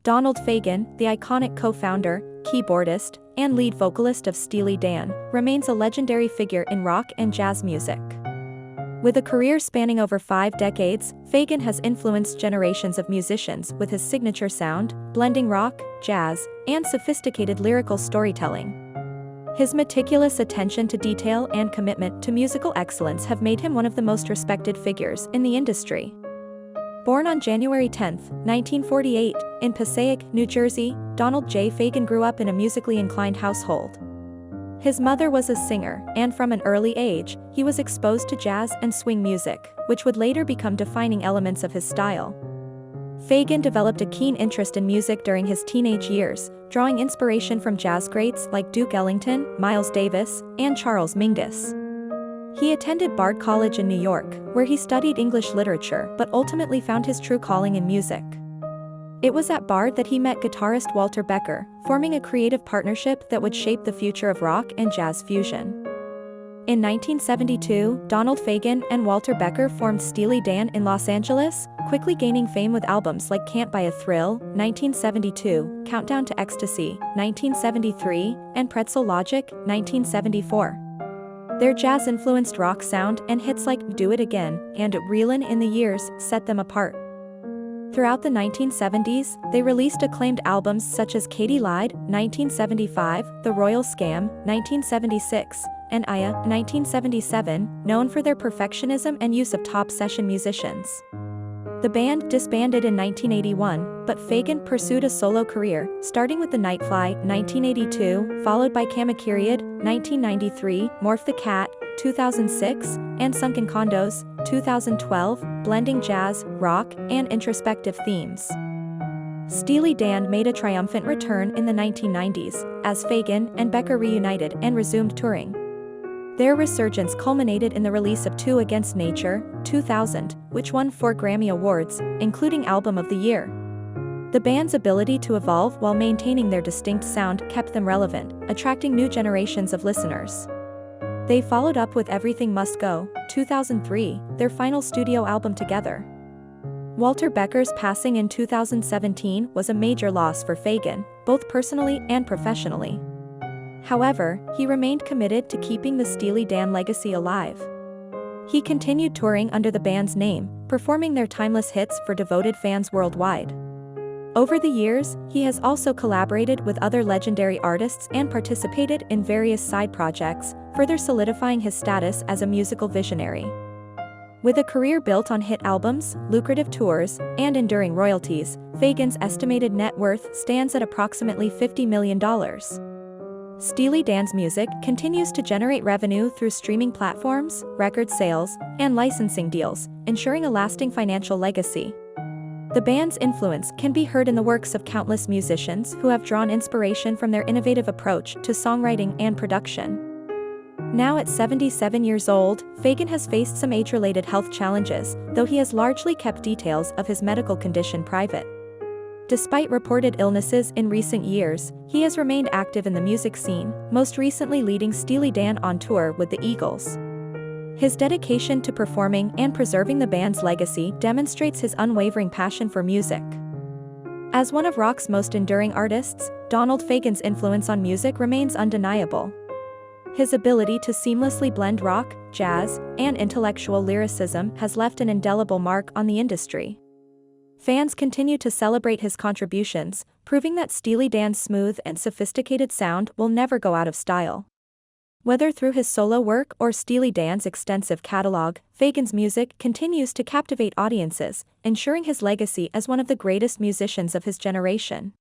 Donald Fagen, the iconic co-founder, keyboardist, and lead vocalist of Steely Dan, remains a legendary figure in rock and jazz music. With a career spanning over 5 decades, Fagen has influenced generations of musicians with his signature sound, blending rock, jazz, and sophisticated lyrical storytelling. His meticulous attention to detail and commitment to musical excellence have made him one of the most respected figures in the industry. Born on January 10, 1948, in Passaic, New Jersey, Donald J. Fagen grew up in a musically inclined household. His mother was a singer, and from an early age, he was exposed to jazz and swing music, which would later become defining elements of his style. Fagen developed a keen interest in music during his teenage years, drawing inspiration from jazz greats like Duke Ellington, Miles Davis, and Charles Mingus. He attended Bard College in New York, where he studied English literature but ultimately found his true calling in music. It was at Bard that he met guitarist Walter Becker, forming a creative partnership that would shape the future of rock and jazz fusion. In 1972, Donald Fagen and Walter Becker formed Steely Dan in Los Angeles, quickly gaining fame with albums like Can't Buy a Thrill, 1972, Countdown to Ecstasy, 1973, and Pretzel Logic, 1974. Their jazz-influenced rock sound and hits like Do It Again and Reelin' in the Years set them apart. Throughout the 1970s, they released acclaimed albums such as Katy Lied, 1975, The Royal Scam, 1976, and Aya, 1977, known for their perfectionism and use of top session musicians. The band disbanded in 1981, but Fagen pursued a solo career, starting with the Nightfly, 1982, followed by Kamakiriad, 1993, Morph the Cat, 2006, and Sunken Condos, 2012, blending jazz, rock, and introspective themes. Steely Dan made a triumphant return in the 1990s, as Fagen and Becker reunited and resumed touring. Their resurgence culminated in the release of Two Against Nature, 2000, which won 4 Grammy Awards, including Album of the Year. The band's ability to evolve while maintaining their distinct sound kept them relevant, attracting new generations of listeners. They followed up with Everything Must Go, 2003, their final studio album together. Walter Becker's passing in 2017 was a major loss for Fagen, both personally and professionally. However, he remained committed to keeping the Steely Dan legacy alive. He continued touring under the band's name, performing their timeless hits for devoted fans worldwide. Over the years, he has also collaborated with other legendary artists and participated in various side projects, further solidifying his status as a musical visionary. With a career built on hit albums, lucrative tours, and enduring royalties, Fagen's estimated net worth stands at approximately $50 million. Steely Dan's music continues to generate revenue through streaming platforms, record sales, and licensing deals, ensuring a lasting financial legacy. The band's influence can be heard in the works of countless musicians who have drawn inspiration from their innovative approach to songwriting and production. Now at 77 years old, Fagen has faced some age-related health challenges, though he has largely kept details of his medical condition private. Despite reported illnesses in recent years, he has remained active in the music scene, most recently leading Steely Dan on tour with the Eagles. His dedication to performing and preserving the band's legacy demonstrates his unwavering passion for music. As one of rock's most enduring artists, Donald Fagen's influence on music remains undeniable. His ability to seamlessly blend rock, jazz, and intellectual lyricism has left an indelible mark on the industry. Fans continue to celebrate his contributions, proving that Steely Dan's smooth and sophisticated sound will never go out of style. Whether through his solo work or Steely Dan's extensive catalog, Fagen's music continues to captivate audiences, ensuring his legacy as one of the greatest musicians of his generation.